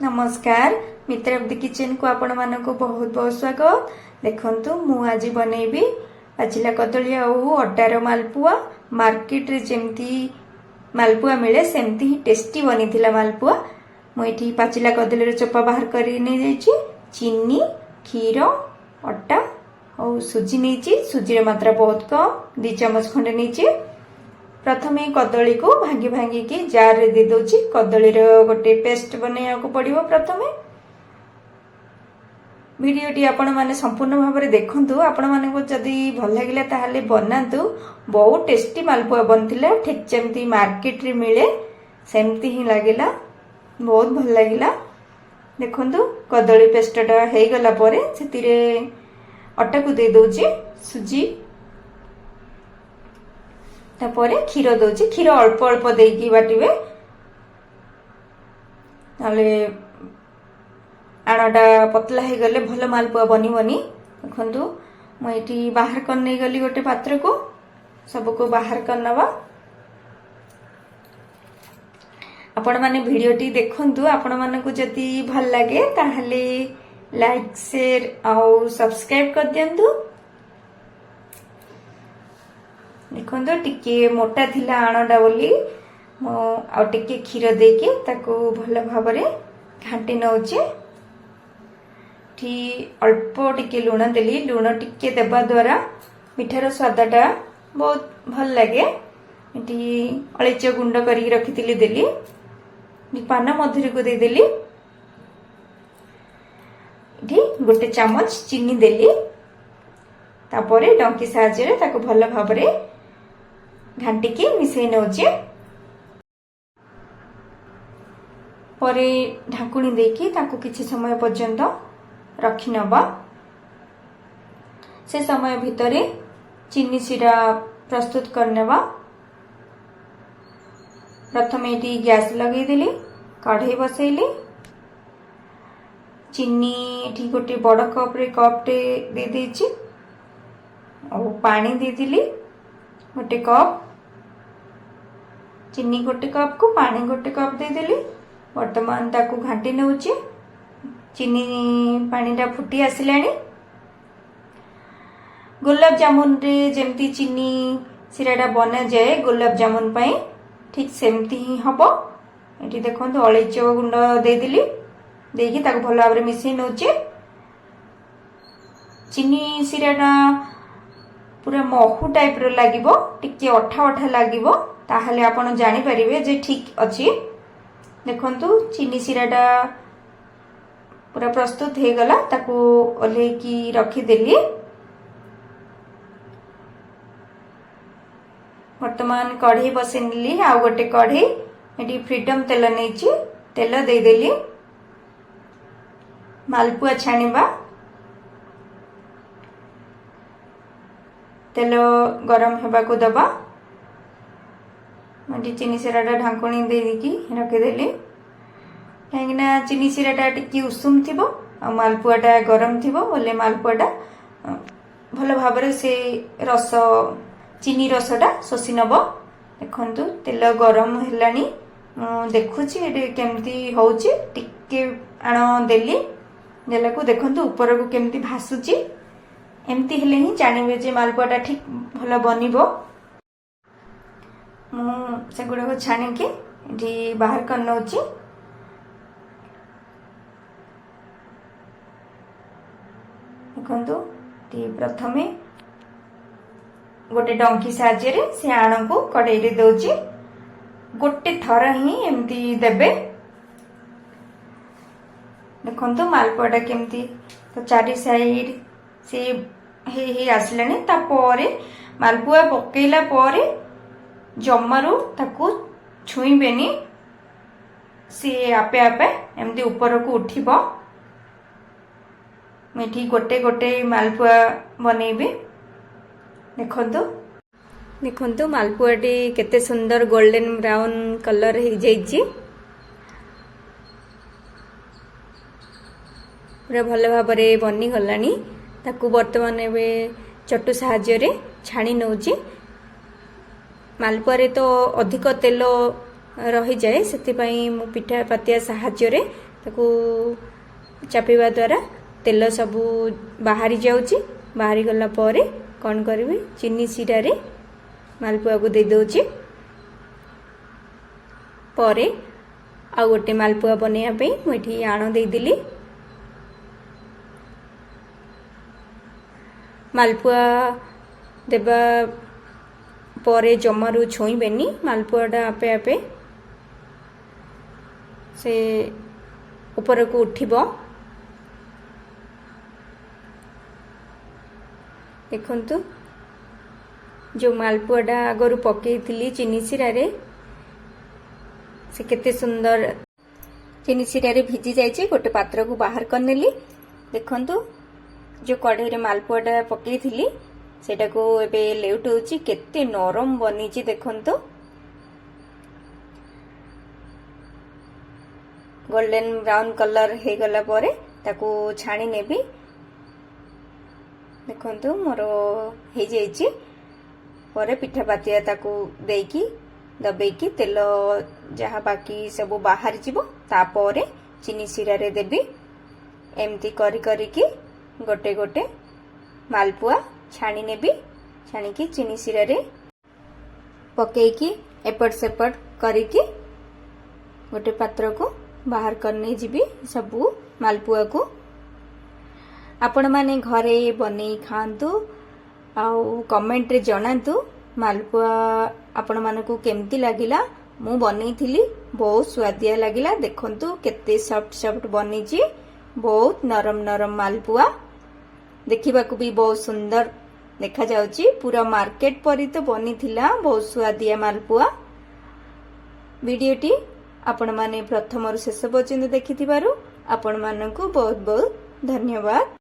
नमस्कार मित्र of the kitchen को आपण मानक बहुत बहुत स्वागत। देखंतु मु आज बनैबी पाचिला कदली आउ अटार मालपुआ। मार्केट रे जेमती मालपुआ मिले सेमती ही टेस्टी बनी थिला मालपुआ। मु एठी पाचिला कदली रे चोपा बाहर करी नै जाइछि। चीनी क्षीर अटा और सुजी नैछि। सुजी रे मात्रा बहुत कम 2 चम्मच खंडे नैछि। प्रथमे कदली को भांगी भांगी की जार रे दे दोछि। कदली रो गोटे पेस्ट बनाया को पड़िबो। प्रथमे वीडियोटी आपण माने संपूर्ण भाव में देखंतु। आपण माने को जदी भल लागिला ताहाले बनांतु। बहुत टेस्टी मालपुआ बनथिला ठीक जेमती मार्केट रे मिले सेमती ही लागिला। बहुत भल लागिला। देखंतु कदली पेस्टटा हेई गला परे सेतिरे अटा को दे दोछि। सुजी तापरे क्षीर दोछि। क्षीर अल्प अल्प देकी बाटिबे नाले आणाटा पतला हे गले भल मालपुआ बनी बनी। देखंतु म एठी बाहर कर नै गली गोटे पात्र को सबको बाहर करनवा। आपण माने वीडियोटी देखंतु। आपण माने को जति भल लागे ताहले लाइक शेयर और सब्सक्राइब कर दियंतु। देखो टिके मोटा थिला आणाटा बोली आ टिके क्षीर देके ताको भल भाव में घाटी नौचे। ठी अल्प टिके लुण देली। लुण टिके देबा द्वारा मिठार स्वादटा बहुत भल लगे। एटी अलैच गुंड करी रखिथिली देली। पान मधुरी को दे देली। एटी गोटे चम्मच चीनी देली। तापरे डंकी साहाय्य ताको भल भाव में घाटी की मिसई नौचे। परे ढाकुणी देकी ताको किछि समय पर्यंत रखी नबा। से समय भितरे चीनी सिरा प्रस्तुत करनेबा। प्रथमे एटी गैस लगेई देली। कढ़ाई बसैली। चीनी एटी गोटे बड़ कप रे कपटे दे देछि और पानी दे दिली गोटे कप। चीनी गोटे कप को पानी गोटे कप दे देली। वर्तमान ताकू घाटी नौचे। चीनी पानीटा फुटी आसिलानी। गुलाब जामुन रे जेमती चीनी सिराटा बना जाए गुलाब जामुन पाई ठीक सेमती ही हबो। एटी देखंतु अलैच गुंड दे दिली। देकी ताकू भल भाव में मिसई नौचे। चीनी सिराटा पूरा महू टाइप रो लागिबो। टिके अठा अठा लागिबो ताहले आपण जानि परिबे जे ठीक अछि। देखंतु चीनी सिराटा पूरा प्रस्तुत हे गला। ताकू ओले की रखी देली। वर्तमान कढ़ी बसेनली। आ गोटे कढ़ी एटी फ्रीडम तेल नैछि। तेल दे देली। मालपुआ छानिबा। तेल गरम हेबा को दबा। मटी चीनी सिराटा ढांकुणी देकी रखिदेली। कहीं चीनी सिराटा टिकी उषुम थिबो आ मालपुआटा गरम थिबो बोले मालपुआटा भल भाव में से रस चीनी रसटा शोषी नब। देखंतु तेल गरम हेलानी। देखुची एटे केमती होउची। टिके आण देली। देला को देखंतु ऊपर को केमती भासुची। एमती हेले ही जानिबे जे मालपुआटा ठीक भल बनिबो। मु सेगुड़ा को छाणी के एठी बाहर कर नौची। देखंतु प्रथमे गोटे डंकी साहाय्य रे से आण को कड़ाई रे दोची। गोटे थर ही एमती देबे। देखंतु मालपुआटा केमती तो चारि साइड से हे आसलानी। तापरे मालपुआ पकेला परे जमारू ताकू छुईबेनी। सी आपे आपे एमती ऊपर को उठिबो। मेठी गोटे गोटे मालपुआ बनैबे। देखंतु देखंतु मालपुआटी केते सुंदर गोल्डन ब्राउन कलर हे जाइछि। पूरा भल भाव में बनी गलानी। ताकू वर्तमान एबे चटू साहाय्य रे छाणी नौची। मालपुआ रे तो अधिक तेल रही जाए से पिठा पातिया साहाय्य रे ताकू चापिबा द्वारा तेल सबू बाहरी जाउची। बाहरी गला परे कौन करी चीनी सिरा रे मालपुआ को दे दउची। परे आ गोटे मालपुआ बनैया पे मुठी आण दे दिली। मालपुआ देबा परे जमारू छोईबेनी। मालपुआटा आपे आपे से ऊपर को उठिबो। देखंतु जो मालपुआटा आगरू पकेइथिली चीनी सिरा रे से केते सुंदर चीनी सिरा रे भिजी जाइए। गोटे पात्र को बाहर करनेली। देखंतु जो कढ़ई रे मालपुआटा पकेइथिली सेटा को एबे लेउटौची। केते नरम बनीची देखंतु। गोल्डन ब्राउन कलर हे गला परे ताको छाणी नेबी। देखंतु मोर हे जाइची। परे पिठा पातिया ताको देकी दबेकी तेल जहाँ बाकी सब बाहर जीवो तापरे चीनी सिरा रे देबी। एमती करी करी की गोटे गोटे मालपुआ छाणी नेबी। छाणी की चीनी सिरा रे पकेकी एपट सेपट करिकी गोटे पात्र को बाहर करने जीवी सबू मालपुआ को। आपण माने घरे बनै खांतु आउ कमेंट रे जणांतु मालपुआ आपण मानकु केमती लागिला। मु बनैथिली बहुत स्वादिया लागिला। देखंतु केते सॉफ्ट सॉफ्ट बनीची। बहुत नरम नरम मालपुआ देखिबाकू भी बहुत सुंदर देखा जाउची। पूरा मार्केट परी तो बनीथिला। बहुत स्वादिया मालपुआ। वीडियोटी आपण माने प्रथम रु शेष पर्यंत देखिथिबारु आपण मानकु बहुत बहुत धन्यवाद।